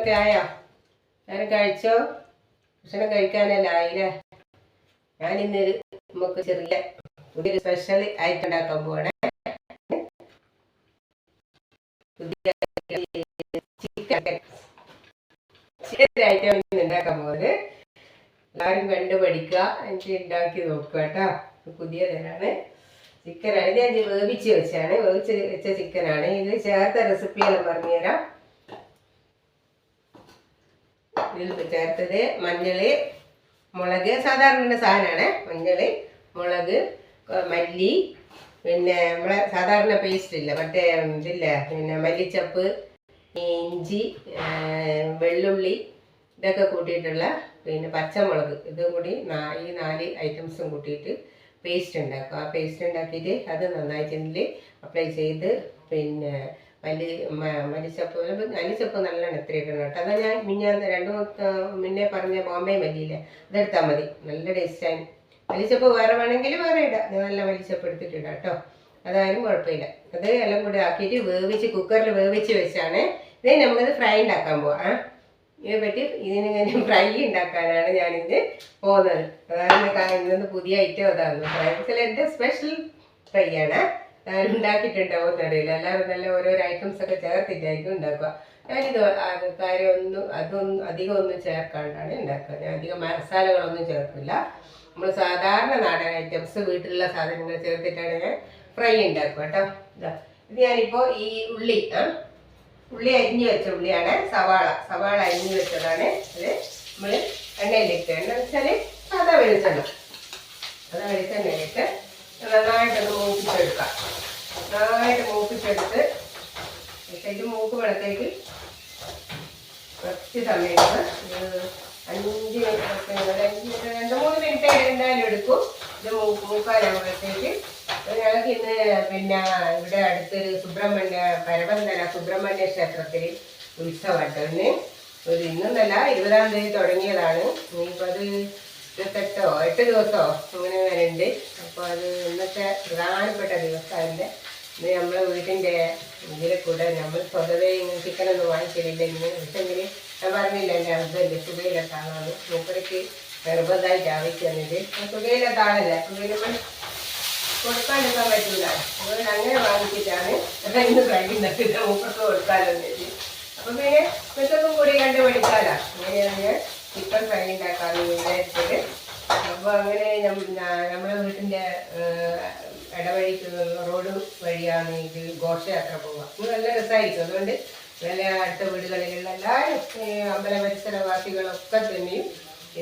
ഭക്ഷണമൊക്കെ ആയോ? ഞാൻ കഴിച്ചോ? ഭക്ഷണം കഴിക്കാനല്ല ആയില്ലേ? ഞാനിന്നൊരു നമുക്ക് ചെറിയ പുതിയൊരു സ്പെഷ്യൽ ആയിട്ട് ഉണ്ടാക്കാൻ പോവാണ്. ചിക്കൻ ഐറ്റം ഉണ്ടാക്കാൻ പോകുന്നത്. എല്ലാവരും കണ്ടു പഠിക്കുക, എനിക്ക് ഉണ്ടാക്കി നോക്കുക കേട്ടോ. പുതിയ തരാണ് ചിക്കനാണ്. ഞാൻ വേവിച്ച് വെച്ചാണ്, വേവിച്ച് വെച്ച ചിക്കനാണ്. ഇത് ചേർത്ത റെസിപ്പിയെല്ലാം പറഞ്ഞുതരാം. ഇതിൽ ചേർത്തത് മഞ്ഞള്, മുളക്, സാധാരണ സാധനമാണ്. മഞ്ഞള്, മുളക്, മല്ലി, പിന്നെ നമ്മളെ സാധാരണ പേസ്റ്റ് ഇല്ല, മറ്റേ ഇതില്ല, പിന്നെ മല്ലിച്ചപ്പ്, ഇഞ്ചി, വെള്ളുള്ളി, ഇതൊക്കെ കൂട്ടിയിട്ടുള്ള, പിന്നെ പച്ചമുളക്, ഇതും കൂടി ഈ 4 ഐറ്റംസും കൂട്ടിയിട്ട് പേസ്റ്റ് ഉണ്ടാക്കും. ആ പേസ്റ്റ് ഉണ്ടാക്കിയിട്ട് അത് നന്നായിട്ട് ഇതിൽ അപ്ലൈ ചെയ്ത്, പിന്നെ മല്ലിച്ചപ്പ് നല്ലോണം എത്ര ഇടണം കേട്ടോ. അതാ ഞാൻ മുന്നേ പറഞ്ഞ ബോംബെ മല്ലിയില്ലേ, അതെടുത്താൽ മതി, നല്ല ടേസ്റ്റാണ്. മല്ലിച്ചപ്പ് വേറെ വേണമെങ്കിൽ വേറെ ഇടാം, നല്ല മല്ലിച്ചപ്പ് എടുത്തിട്ടിടാം കേട്ടോ, അതായാലും കുഴപ്പമില്ല. അത് എല്ലാം കൂടി ആക്കിയിട്ട് വേവിച്ച് കുക്കറിൽ വേവിച്ച് വെച്ചാണ്. ഇത് നമുക്കത് ഫ്രൈ ഉണ്ടാക്കാൻ പോവാം. ഇതിനിങ്ങനെ ഫ്രൈ ഉണ്ടാക്കാനാണ് ഞാനിന്ന് പോകുന്നത്. അതാണ് ഇന്നൊന്ന് പുതിയ ഐറ്റം അതാണ്. ഫ്രൈ എൻ്റെ സ്പെഷ്യൽ ഫ്രൈ ആണ്. ഉണ്ടാക്കിയിട്ടുണ്ടാവും എന്നറിയില്ല, എല്ലാവരും നല്ല ഓരോരോ ഐറ്റംസ് ഒക്കെ ചേർത്തിട്ടായിരിക്കും ഉണ്ടാക്കുക. ഞാനിത് അതൊന്നും അധികം ഒന്നും ചേർക്കാണ്ടാണ് ഉണ്ടാക്കുക. ഞാൻ അധികം മസാലകളൊന്നും ചേർക്കില്ല. നമ്മൾ സാധാരണ നാടൻ ഐറ്റംസ് വീട്ടിലുള്ള സാധനങ്ങൾ ചേർത്തിട്ടാണ് ഞാൻ ഫ്രൈ ഉണ്ടാക്കുക കേട്ടോ. ഇത് ഞാനിപ്പോൾ ഈ ഉള്ളി അരിഞ്ഞു വെച്ച ഉള്ളിയാണ്. സവാള അരിഞ്ഞു വെച്ചതാണ്. ഇത് നമ്മൾ എണ്ണയിലിട്ട്, എണ്ണ വെച്ചാൽ സാധാ വെളിച്ചെണ്ണയിലിട്ട് നന്നായിട്ടൊന്ന് മൂപ്പിച്ചെടുക്കാം. നന്നായിട്ട് മൂപ്പിച്ചെടുത്ത് ഇത് മൂക്കുമ്പോഴത്തേക്ക് കുറച്ച് സമയം 2-3 മിനിറ്റ് എന്തായാലും എടുക്കും. ഇത് മൂക്കാനാകുമ്പോഴത്തേക്ക് ഞങ്ങൾക്ക് ഇന്ന് പിന്നെ ഇവിടെ അടുത്തൊരു പരബന്ധന സുബ്രഹ്മണ്യ ക്ഷേത്രത്തിൽ ഉത്സവമായിട്ട് ഇന്നൊന്നല്ല 20-ാം തീയതി തുടങ്ങിയതാണ്. ഇനിയിപ്പോൾ അത് 8 ദിവസമോ അങ്ങനെ വരുന്നുണ്ട്. അപ്പോൾ അത് ഇന്നത്തെ പ്രധാനപ്പെട്ട ദിവസമായിട്ട് ഇത് നമ്മളെ വീട്ടിൻ്റെ ഇതിൽ കൂടെ നമ്മൾ സ്വതവേ ചിക്കനൊന്നും വാങ്ങിച്ചില്ല. ഇങ്ങനെ പക്ഷെങ്കിൽ ഞാൻ പറഞ്ഞില്ല, എൻ്റെ ഹസ്ബൻഡ് സുഖയിലൊക്കെ ആളാണ്. മൂപ്പരയ്ക്ക് നിർബന്ധമായിട്ട് ആവശ്യം തന്നിട്ട് സുഖയിലൊക്കെ ആളല്ലേ, സുഖയിലും കൊടുക്കാണ്ടിരിക്കാൻ പറ്റില്ല. അതുകൊണ്ട് അങ്ങനെ വാങ്ങിച്ചിട്ടാണ് ഇന്ന് കഴിക്കുന്നത്. മൂപ്പർക്ക് കൊടുക്കാമെന്ന് വെച്ച്. അപ്പം പിന്നെ ഇതൊന്നും കൂടി കണ്ടുപിടിക്കാമല്ലോ. അങ്ങനെയാണ് ഞാൻ ചിക്കൻ ഫ്രൈ ഉണ്ടാക്കാമെന്ന് വിചാരിച്ചത്. അപ്പോൾ അങ്ങനെ നമ്മുടെ വീട്ടിൻ്റെ ഇടവഴി റോഡ് വഴിയാണ് ഇത് ഘോഷയാത്ര പോവുക. ഇത് നല്ല രസമായിരിക്കും. അതുകൊണ്ട് നല്ല അടുത്ത വീടുകളിലുള്ള എല്ലാവരും അമ്പല പരിസരവാസികളൊക്കെ തന്നെയും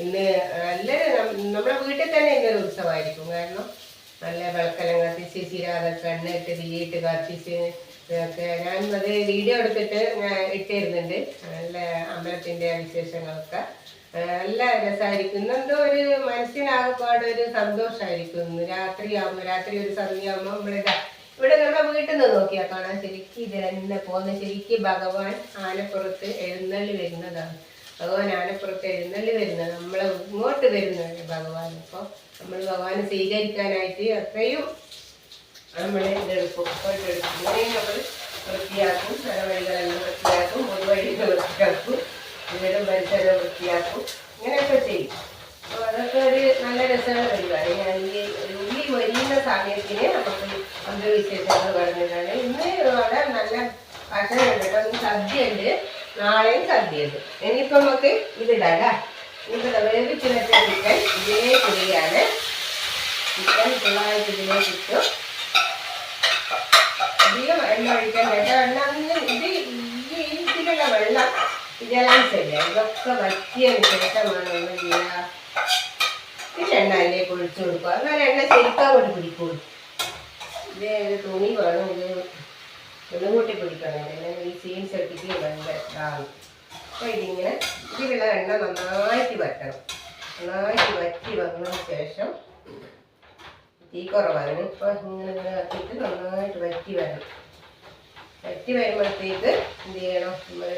ഇന്ന് നല്ല നമ്മുടെ വീട്ടിൽ തന്നെ ഇന്നൊരു ഉത്സവമായിരിക്കും. കാരണം നല്ല വിളക്കെല്ലാം കത്തിച്ച് ചിരാതൊക്കെ എണ്ണയിട്ട് തീയിട്ട് കത്തിച്ച് ഒക്കെ ഞാൻ അത് വീഡിയോ എടുത്തിട്ട് ഇട്ടിരുന്നുണ്ട്. നല്ല അമ്പലത്തിൻ്റെ വിശേഷങ്ങളൊക്കെ നല്ല രസമായിരിക്കും. ഇന്നെന്തോ ഒരു മനസ്സിനാകപ്പാട് ഒരു സന്തോഷമായിരിക്കും. രാത്രി ഒരു സന്ധ്യയാകുമ്പോൾ ഇവിടെ നമ്മുടെ വീട്ടിൽ നിന്ന് നോക്കിയാൽ കാണാൻ ശരിക്കും ഇത് തന്നെ പോകുന്ന ശരിക്കും ഭഗവാൻ ആനപ്പുറത്ത് എഴുന്നള്ളി വരുന്നതാണ്. ഭഗവാൻ ആനപ്പുറത്ത് എഴുന്നള്ളി വരുന്നത് നമ്മളെ ഇങ്ങോട്ട് വരുന്നതാണ് ഭഗവാൻ. അപ്പോൾ നമ്മൾ ഭഗവാനെ സ്വീകരിക്കാനായിട്ട് അത്രയും നമ്മൾ ഇതെടുക്കും. ഇങ്ങനെയും നമ്മൾ വൃത്തിയാക്കും, നടവഴികളെല്ലാം വൃത്തിയാക്കും, പൊതുവഴികൾ വൃത്തിയാക്കും, വീടും പരിസരം വൃത്തിയാക്കും, ഇങ്ങനെയൊക്കെ ചെയ്യും. അപ്പോൾ അതൊക്കെ ഒരു നല്ല രസമുള്ള പരിപാടി. ഞാൻ ഈ ഉള്ളി വരുന്ന സമയത്തിന് നമുക്ക് അന്ധവിശേഷങ്ങൾ പറഞ്ഞിട്ടാണ്. ഇന്ന് അവിടെ നല്ല ഭക്ഷണം ഉണ്ട് കേട്ടോ. ഇന്ന് സദ്യ ഉണ്ട്, നാളെയും സദ്യ ഉണ്ട്. ഇനിയിപ്പോൾ നമുക്ക് ഇതിടാം. ഇനിയിപ്പോൾ വേവിച്ച് വെച്ച ചിക്കൻ ഇതേ പൊടിയാണ്. ചിക്കൻ ഫുള്ളായിട്ട് ഇതിലേക്ക് ഇട്ടു. അധികം എണ്ണ ഒഴിക്കാൻ കേട്ടോ. എണ്ണ ഇതിലുള്ള വെള്ളം ജലാംശമില്ല, ഇതൊക്കെ വറ്റിയതിന് ശേഷമാണ് നമ്മൾ ചെയ്യുക. പിന്നെ എണ്ണ അതിലേക്ക് ഒഴിച്ചു കൊടുക്കുക. എന്നാൽ എണ്ണ ശരിക്കാൻ കൊണ്ട് പിടിക്കുള്ളൂ. ഇത് ഒരു തുണി വേണം, ഇത് ഒന്നുകൂട്ടി പിടിക്കണം. ഈ സീൻ ചട്ടിക്ക് ഭയങ്കര ഇതാകും. അപ്പോൾ ഇതിലുള്ള എണ്ണ നന്നായിട്ട് വറ്റണം. നന്നായിട്ട് വറ്റി വന്നതിന് ശേഷം തീ കുറവാണ്. ഇപ്പോൾ ഇങ്ങനെ കത്തിയിട്ട് നന്നായിട്ട് വറ്റി വരണം. വറ്റി വരുമ്പോഴത്തേക്ക് എന്ത് ചെയ്യണം, നമ്മൾ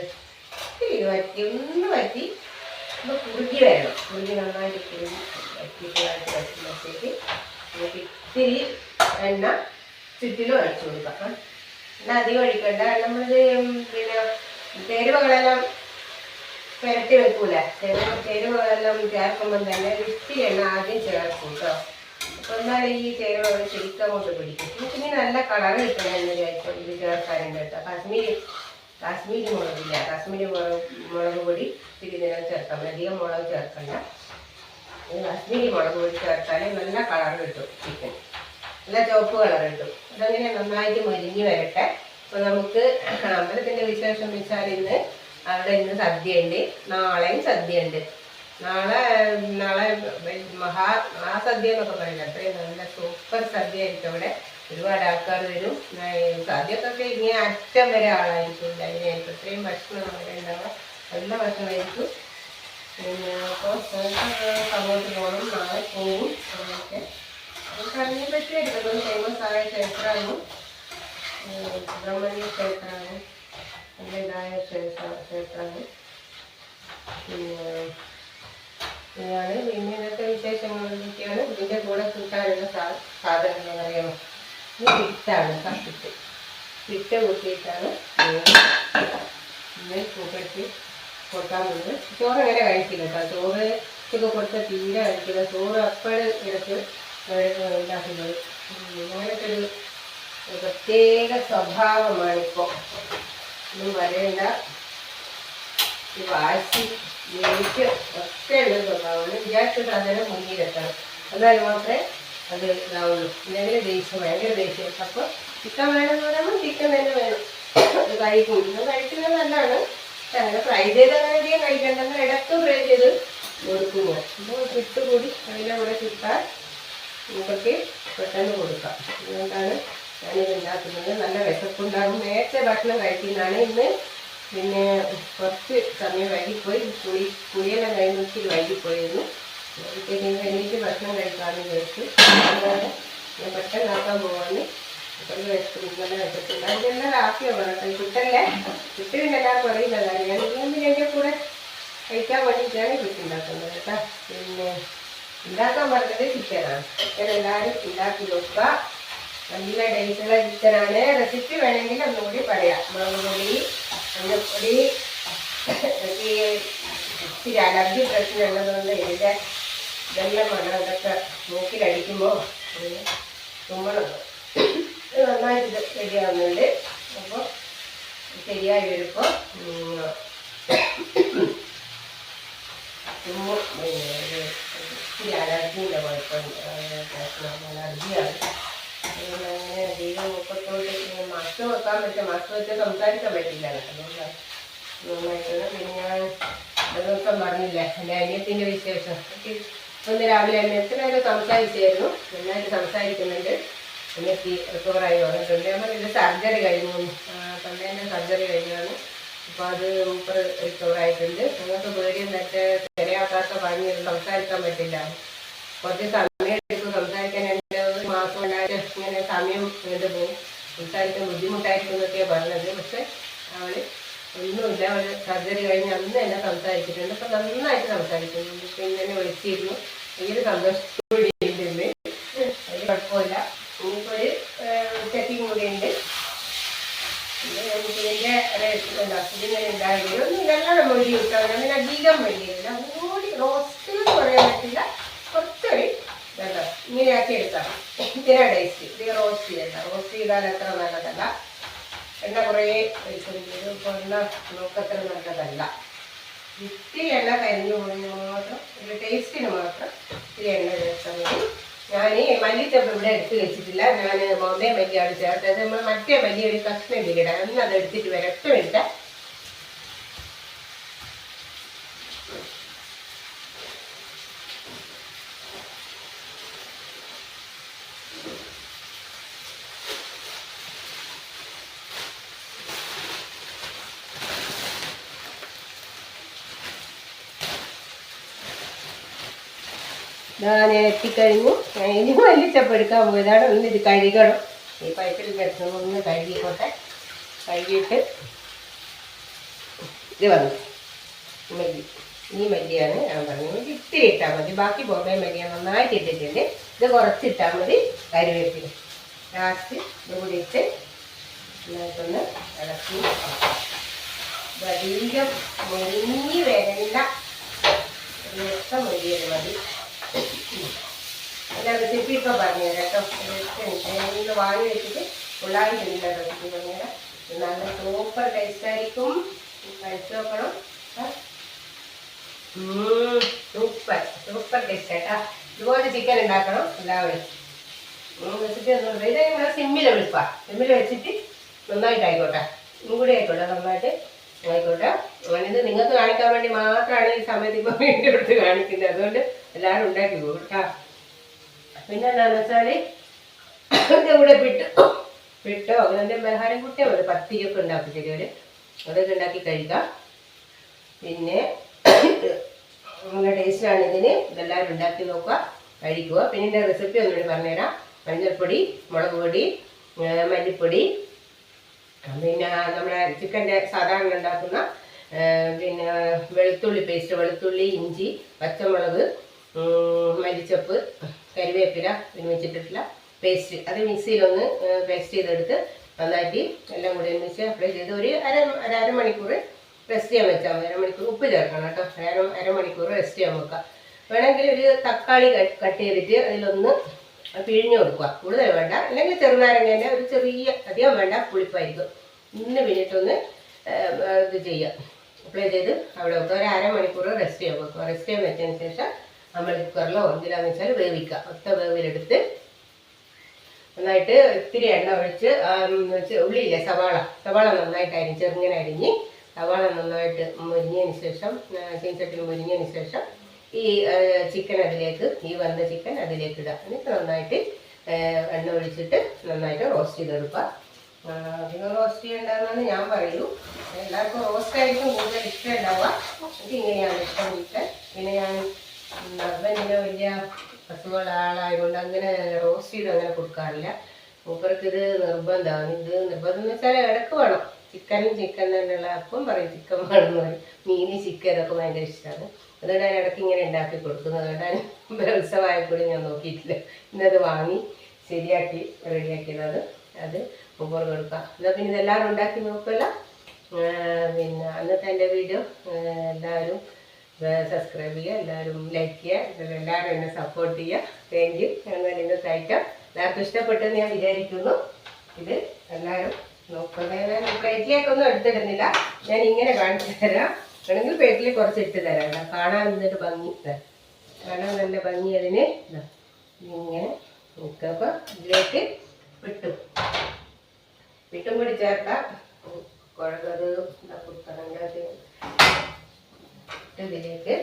വറ്റി അപ്പോൾ കുറുകി വരണം. കുറുകി നന്നായിട്ട് വറ്റുമ്പോഴത്തേക്ക് നമുക്ക് ഇത്തിരി എണ്ണ ചുറ്റിലും ഒഴിച്ചു കൊടുക്കാം. എണ്ണ അധികം ഒഴിക്കണ്ട. നമ്മളിത് പിന്നെ ചേരുവകളെല്ലാം പുരട്ടി വെക്കൂല. ചേരുവകളെല്ലാം ചേർക്കുമ്പം തന്നെ ഇത്തിരി എണ്ണ ആദ്യം ചേർക്കും കേട്ടോ. അപ്പോൾ എന്നാലും ഈ ചേരുവകൾ ശരിക്കും കൊണ്ട് പിടിക്കും. പിന്നെ നല്ല കളർ കിട്ടണം എന്ന് വിചാരിച്ചു ഇത് ചേർക്കാനുണ്ട് കേട്ടോ. കാശ്മീരി മുളകില്ല, കാശ്മീരി മുളക് പൊടി ഇത്തിരി നേരം ചേർക്കാം. അധികം മുളക് ചേർക്കണ്ട. കാശ്മീരി മുളക് പൊടി ചേർത്താൽ നല്ല കളർ കിട്ടും ചിക്കൻ, നല്ല ചുവപ്പ് കളർ കിട്ടും. അതങ്ങനെ നന്നായിട്ട് മൊരിഞ്ഞ് വരട്ടെ. അപ്പോൾ നമുക്ക് അമ്പലത്തിൻ്റെ വിശേഷം വെച്ചാൽ ഇന്ന് സദ്യയുണ്ട്, നാളെയും സദ്യയുണ്ട്. നാളെ മഹാസദ്യ എന്നൊക്കെ പറയുന്നത് അത്രയും നല്ല സൂപ്പർ സദ്യ ആയിരിക്കും. അവിടെ ഒരുപാട് ആൾക്കാർ വരും. സദ്യക്കൊക്കെ ഇങ്ങനെ അറ്റം വരെ ആളായിരിക്കും. അതിനായിരിക്കും അത്രയും ഭക്ഷണം അവിടെ ഉണ്ടാവുക. നല്ല ഭക്ഷണമായിരിക്കും. പിന്നെ അപ്പോൾ അങ്ങോട്ട് പോകണം, നാളെ പോകും. അങ്ങനെയൊക്കെ നമുക്ക് അതിനെ പറ്റിയായിരിക്കും. ഫേമസ് ആയ ക്ഷേത്രമാണ്, സുബ്രഹ്മണ്യ ക്ഷേത്രമാണ്, നല്ലതായ ക്ഷേത്രമാണ്. പിന്നെ ഇന്നത്തെ വിശേഷങ്ങളൊക്കെയാണ്. ഇതിൻ്റെ കൂടെ കൂട്ടാനുള്ള സാധനങ്ങൾ അറിയാമോ? ഇത് പിറ്റാണ്, പിറ്റ കൂട്ടിയിട്ടാണ് ഇന്ന് കൂട്ടി കൊടുക്കാൻ പോകുന്നത്. ചോറ് അങ്ങനെ കഴിക്കില്ല കേട്ടോ. ചോറ് ഒക്കെ കൊടുത്ത തീരെ കഴിക്കില്ല. ചോറ് അപ്പോഴും ഇടയ്ക്ക് ഉണ്ടാക്കുന്നത്. അങ്ങനത്തെ ഒരു പ്രത്യേക സ്വഭാവമാണിപ്പോൾ. ഒന്നും വരേണ്ട. ഈ വാശി ദേഷ്യം ഒക്കെ ഉള്ള സ്വഭാവമാണ്. വിചാരിച്ച സാധനം മുന്നിലെത്തണം, എന്നാൽ മാത്രമേ അത് ഇതാവുള്ളൂ. ഇല്ലെങ്കിൽ ദേഷ്യം, ഭയങ്കര ദേഷ്യം. അപ്പോൾ ചിക്കൻ വേണമെന്ന് പറയുമ്പോൾ ചിക്കൻ തന്നെ വേണം. അത് കഴിക്കും. ഇത് കഴിക്കുന്നത് നല്ലതാണ്. അങ്ങനെ ഫ്രൈ ചെയ്ത് അങ്ങനെ അധികം കഴിക്കേണ്ടെന്ന് ഇടയ്ക്ക് ഫ്രൈ ചെയ്ത് കൊടുക്കുക. അപ്പോൾ ചുട്ടുകൂടി അതിൻ്റെ കൂടെ ചുട്ടാൽ നമുക്കൊക്കെ പെട്ടെന്ന് കൊടുക്കാം. അതുകൊണ്ടാണ് ഞാനിത് ഉണ്ടാക്കുന്നത്. നല്ല വിശപ്പുണ്ടാകും. നേരത്തെ ഭക്ഷണം കഴിക്കുന്നതാണ് ഇന്ന്. പിന്നെ കുറച്ച് സമയം വൈകിപ്പോയി. കുളിയെല്ലാം കഴിഞ്ഞ് ഇച്ചിരി വൈകിപ്പോയിരുന്നു. എനിക്ക് ഭക്ഷണം കഴിക്കാമെന്ന് വിചാരിച്ചു. അതുകൊണ്ട് ഞാൻ പെട്ടെന്ന് ആക്കാൻ പോവാന്ന്. പെട്ടെന്ന് നല്ല വിശപ്പില്ല. അതിനെല്ലാം ഹാപ്പിയാണ് കേട്ടോ. ചുട്ടല്ലേ ചുട്ട് പിന്നെ എല്ലാവർക്കും അറിയില്ല കാര്യം. ഞാൻ ഇതിന് എൻ്റെ കൂടെ കഴിക്കാൻ വേണ്ടിയിട്ടാണ് ചുട്ടുണ്ടാക്കുന്നത് കേട്ടോ. പിന്നെ ഉണ്ടാക്കാൻ പറഞ്ഞത് ചിക്കനാണ്. ചിക്കൻ എല്ലാവരും ഉണ്ടാക്കി നോക്കുക. നല്ല ടേസ്റ്റുള്ള ചിക്കനാണ്. റെസിപ്പി വേണമെങ്കിൽ ഒന്നുകൂടി പറയാം. മുളക് പൊടി, മഞ്ഞൾപ്പൊടി, ഇത്തിരി അലർജി പ്രശ്നം ഉള്ളതുകൊണ്ട് ഇതിൻ്റെ ഇതെല്ലാം വേണം. ഇതൊക്കെ മൂക്കിലടിക്കുമ്പോൾ തുമ്മണം. ഇത് നന്നായിട്ട് ശരിയാവുന്നുണ്ട്. അപ്പോൾ ശരിയായി വരുമ്പോൾ തുമ്മും. ഇത്തിരി അലർജീൻ്റെ കുഴപ്പമുണ്ട്, പ്രശ്നം അലർജിയാണ്. അങ്ങനെ അധികം മുപ്പത്തോട്ട് മാസ്ക് വെക്കാൻ പറ്റും. മാസ്ക് വെച്ചാൽ സംസാരിക്കാൻ പറ്റില്ല. അതുകൊണ്ടാണ് നന്നായിട്ടാണ്. പിന്നെ ഞാൻ ദിവസം പറഞ്ഞില്ല എൻ്റെ അനിയത്തിൻ്റെ വിശേഷം. ഇന്ന് രാവിലെ തന്നെ എത്ര നേരം സംസാരിച്ചായിരുന്നു. നന്നായിട്ട് സംസാരിക്കുന്നുണ്ട്. അനിയത്തി റിക്കവറായി വന്നിട്ടുണ്ട്. നമ്മൾ ഇത് സർജറി കഴിഞ്ഞു, തൊണ്ടേൻ്റെ സർജറി കഴിഞ്ഞാണ്. അപ്പോൾ അത് മൂപ്പർ റിക്കവറായിട്ടുണ്ട്. ഞങ്ങൾക്ക് പേടിയും മറ്റേ ചെറിയാക്കാത്ത പറഞ്ഞ് സംസാരിക്കാൻ പറ്റില്ല. കുറച്ച് സമയം എടുക്കും സംസാരിക്കാൻ. എൻ്റെ ഒരു മാസം ഉണ്ടായിട്ട് ഇങ്ങനെ സമയം വേണ്ടി പോകും. സംസാരിക്കാൻ ബുദ്ധിമുട്ടായിരിക്കും എന്നൊക്കെയാണ് പറഞ്ഞത്. പക്ഷെ അവൾ ഒന്നുമില്ല. അവൾ സർജറി കഴിഞ്ഞ് അന്ന് തന്നെ സംസാരിച്ചിട്ടുണ്ട്. അപ്പം നന്നായിട്ട് സംസാരിക്കുന്നുണ്ട്. പിന്നെ എന്നെ വിളിച്ചിരുന്നു. ഭയങ്കര സന്തോഷത്തോടെയുണ്ട്. അതിന് കുഴപ്പമില്ല. ഇനിയിപ്പോൾ ഒരു ചെക്കിങ് കൂടി ഉണ്ട്. പിന്നെ നമുക്ക് ഇതിൻ്റെ ഇതിങ്ങനെ ഉണ്ടാവുകയും ഒന്നും നല്ലോണം മൊഴി കിട്ടാൻ അങ്ങനെ അധികം മൊഴിയില്ല. ഒന്നുകൂടി റോസ്റ്റ് എന്ന് പറയാൻ പറ്റില്ല. കുറച്ചൊരു ഇതല്ല ഇങ്ങനെയാക്കി എടുക്കാം. ഇതിനാ ടേസ്റ്റ്. ഇത് റോസ്റ്റ് ചെയ്യണ്ട. റോസ്റ്റ് ചെയ്താൽ അത്ര നല്ലതല്ല. എണ്ണ കുറേ കഴിക്കുന്നത്. ഇപ്പോൾ എണ്ണ നോക്കത്ര നല്ലതല്ല. ഇത്തിരി എണ്ണ കരിഞ്ഞു പോയി മാത്രം ഒരു ടേസ്റ്റിന് മാത്രം ഇത്തിരി എണ്ണ ചേർത്താൽ മതി. ഞാൻ മല്ലിച്ചപ്പ് ഇവിടെ എടുത്ത് വെച്ചിട്ടില്ല. ഞാൻ ബോംബെ മല്ലിയാണ് ചേർത്തത്. നമ്മൾ മറ്റേ മല്ലി ഒരു കഷ്ണം ഇടാം. അന്ന് അത് എടുത്തിട്ട് വരട്ടും ഇട്ടാൽ ഞാൻ എത്തിക്കഴിഞ്ഞു. ഇനി മല്ലിച്ചപ്പ് എടുക്കാൻ പോയതാണ്. ഒന്ന് ഇത് കഴുകണം. ഈ പൈപ്പിൽ കിടന്നു ഒന്ന് കഴുകിക്കോട്ടെ. കഴുകിയിട്ട് ഇത് വന്നു മല്ലി. ഈ മല്ലിയാണ് ഞാൻ പറഞ്ഞത്. ഇത്തിരി ഇട്ടാൽ മതി. ബാക്കി ബോംബെ മല്ലിയാണ് നന്നായിട്ട് ഇട്ടിട്ടുണ്ട്. ഇത് കുറച്ചിട്ടാൽ മതി. കറിവേപ്പില ലാസ്റ്റ് ഇത് കൂടി ഇട്ട് നന്നായിട്ടൊന്ന് ഇളക്കി അധികം മുരിഞ്ഞ് വരണ്ട രസം മൊഴിയത് മതി. എല്ലാ റെസിപ്പി ഇപ്പോൾ പറഞ്ഞുതരാം കേട്ടോ. ഇന്ന് വാങ്ങി വെച്ചിട്ട് പിള്ളേർ എല്ലാ റെസിപ്പി പറഞ്ഞുതരാം. നല്ല സൂപ്പർ ടേസ്റ്റ് ആയിരിക്കും. കഴിച്ചു നോക്കണം. സൂപ്പർ സൂപ്പർ ടേസ്റ്റ് ആയിട്ടാ. ഇതുപോലെ ചിക്കൻ ഉണ്ടാക്കണം എല്ലാവരും. റെസിപ്പി ഒന്നും ഇത് നമ്മൾ സിമ്മിൽ വെളുപ്പാ. സിമ്മിൽ വെച്ചിട്ട് നന്നായിട്ട് ആയിക്കോട്ടെ. ഇന്നും കൂടി ആയിക്കോട്ടെ. നന്നായിട്ട് ആയിക്കോട്ടെ. ഇത് നിങ്ങൾക്ക് കാണിക്കാൻ വേണ്ടി മാത്രമാണ് ഈ സമയത്ത് ഇപ്പോൾ വീണ്ടും എടുത്ത് കാണിക്കുന്നത്. അതുകൊണ്ട് എല്ലാവരും ഉണ്ടാക്കി പോകും കേട്ടോ. പിന്നെ എന്താണെന്ന് വെച്ചാൽ ഇതിൻ്റെ കൂടെ പിട്ടോ അങ്ങനെ പലഹാരം കുട്ടിയോ ഒരു പത്തിരിയൊക്കെ ഉണ്ടാക്കി തരും. അതൊക്കെ ഉണ്ടാക്കി കഴിക്കാം. പിന്നെ നല്ല ടേസ്റ്റാണ് ഇതിന്. ഇതെല്ലാവരും ഉണ്ടാക്കി നോക്കുക, കഴിക്കുക. പിന്നെ ഇതിൻ്റെ റെസിപ്പി ഒന്നുകൂടി പറഞ്ഞുതരാം. മഞ്ഞൾപ്പൊടി, മുളക് പൊടി, മല്ലിപ്പൊടി, പിന്നെ നമ്മുടെ ചിക്കൻ്റെ സാധാരണ ഉണ്ടാക്കുന്ന പിന്നെ വെളുത്തുള്ളി പേസ്റ്റ്, വെളുത്തുള്ളി, ഇഞ്ചി, പച്ചമുളക്, മല്ലിച്ചപ്പ്, കരിവേപ്പില പിന്നെ വെച്ചിട്ടില്ല പേസ്റ്റ്. അത് മിക്സിയിലൊന്ന് പേസ്റ്റ് ചെയ്തെടുത്ത് നന്നായിട്ട് എല്ലാം കൂടി ഒരുമിച്ച് അപ്ലൈ ചെയ്ത് ഒരു അരമണിക്കൂർ റെസ്റ്റ് ചെയ്യാൻ വെച്ചാൽ മതി. അരമണിക്കൂർ ഉപ്പ് ചേർക്കണം കേട്ടോ. അരമണിക്കൂർ റെസ്റ്റ് ചെയ്യാൻ വെക്കുക. വേണമെങ്കിൽ ഒരു തക്കാളി കട്ട് ചെയ്തിട്ട് അതിലൊന്ന് പിഴിഞ്ഞ് കൊടുക്കുക. കൂടുതൽ വേണ്ട. അല്ലെങ്കിൽ ചെറുനാരങ്ങേൻ്റെ ഒരു ചെറിയ അധികം വേണ്ട, പുളിപ്പായിരിക്കും. ഇന്ന് പിന്നിട്ടൊന്ന് ഇത് ചെയ്യുക, അപ്ലൈ ചെയ്ത് അവിടെ വെക്കുക. ഒരു അരമണിക്കൂർ റെസ്റ്റ് ചെയ്യാൻ വെക്കുക. റെസ്റ്റ് ചെയ്യാൻ വെച്ചതിന് ശേഷം നമ്മൾ കുക്കറിലോ എന്തിനാന്ന് വെച്ചാൽ വേവിക്കുക. ഒത്ത വേവിലെടുത്ത് നന്നായിട്ട് ഇത്തിരി എണ്ണ ഒഴിച്ച് ഉള്ളിയില്ലേ സവാള നന്നായിട്ട് ചെറുങ്ങനെ അരിഞ്ഞ് സവാള നന്നായിട്ട് മുരിഞ്ഞതിന് ശേഷം ചീനച്ചട്ടിൽ മുരിഞ്ഞതിന് ശേഷം ഈ ചിക്കൻ അതിലേക്ക്, ഈ വന്ന ചിക്കൻ അതിലേക്ക് ഇടുക. എന്നിട്ട് നന്നായിട്ട് എണ്ണ ഒഴിച്ചിട്ട് നന്നായിട്ട് റോസ്റ്റ് ചെയ്തെടുക്കുക. അധികം റോസ്റ്റ് ചെയ്യേണ്ടതെന്നാണ് ഞാൻ പറയൂ. എല്ലാവർക്കും റോസ്റ്റായിരിക്കും കൂടുതൽ ഇഷ്ടം ഉണ്ടാവുക. എനിക്ക് ഇങ്ങനെയാണ് ഇഷ്ടം ചിക്കൻ. പിന്നെ ഞാൻ ഹസ്ബൻഡിന് വലിയ അസുഖമുള്ള ആളായതുകൊണ്ട് അങ്ങനെ റോസ്റ്റ് ചെയ്ത് അങ്ങനെ കൊടുക്കാറില്ല. മൂപ്പർക്ക് ഇത് നിർബന്ധമാണ്. ഇത് നിർബന്ധം എന്ന് വെച്ചാൽ ഇടക്ക് വേണം. ചിക്കൻ തന്നെയുള്ള അപ്പം പറയും ചിക്കൻ വേണമെന്ന് പറയും. മീന് ചിക്കൻ ഇതൊക്കെ ഭയങ്കര ഇഷ്ടമാണ്. അതുകൊണ്ട് ഞാൻ ഇടയ്ക്ക് ഇങ്ങനെ ഉണ്ടാക്കി കൊടുക്കുന്നത്. അതുകൊണ്ടാണ് ഉത്സവമായപ്പോഴും ഞാൻ നോക്കിയിട്ടില്ല. ഇന്നത് വാങ്ങി ശരിയാക്കി റെഡിയാക്കിയത്. അത് മുമ്പോട്ട് കൊടുക്കാം. എന്നാൽ പിന്നെ ഇതെല്ലാവരും ഉണ്ടാക്കി നോക്കുമല്ലോ. പിന്നെ അന്നത്തെ എൻ്റെ വീഡിയോ എല്ലാവരും സബ്സ്ക്രൈബ് ചെയ്യുക, എല്ലാവരും ലൈക്ക് ചെയ്യുക, എല്ലാവരും എന്നെ സപ്പോർട്ട് ചെയ്യുക. Thank you. എന്നാൽ ഇന്നത്തെ ഐറ്റം എല്ലാവർക്കും ഇഷ്ടപ്പെട്ടെന്ന് ഞാൻ വിചാരിക്കുന്നു. ഇത് എല്ലാവരും നോക്കുന്നത്. ഞാൻ പ്ലേറ്റിലേക്കൊന്നും എടുത്തിടുന്നില്ല. ഞാൻ ഇങ്ങനെ കാണിച്ചു തരാം. വേണമെങ്കിൽ പ്ലേറ്റിൽ കുറച്ച് ഇട്ട് തരാം. കാണാൻ എന്നിട്ട് ഭംഗി, കാണാൻ നല്ല ഭംഗി. അതിന് ഇങ്ങനെ നോക്കുക. ഇതിലേക്ക് പിട്ടും കൂടി ചേർത്താൽ കുഴന്നത് ഇതിലേക്ക്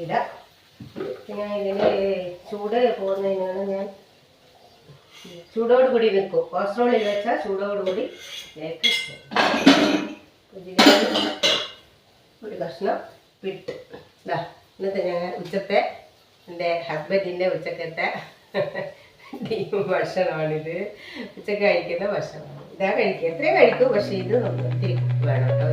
ഇടാം. ഞാൻ ഇതിന് ചൂട് പോകുന്നതിനാണ് ഞാൻ ചൂടോട് കൂടി നിൽക്കും. കൊളസ്ട്രോളിൽ വെച്ചാൽ ചൂടോടുകൂടി ഇതിലേക്ക് ഒരു കഷ്ണം പിട്ട്. ഇന്നത്തെ ഞാൻ ഉച്ചത്തെ എൻ്റെ ഹസ്ബൻഡിൻ്റെ ഉച്ചക്കത്തെ ഭക്ഷണമാണിത്. ഉച്ചക്ക് കഴിക്കുന്ന ഭക്ഷണമാണ്. ഇതാ കഴിക്കുക. എത്രയും കഴിക്കും. പക്ഷേ ഇത് ഒത്തിരി വേണം കേട്ടോ.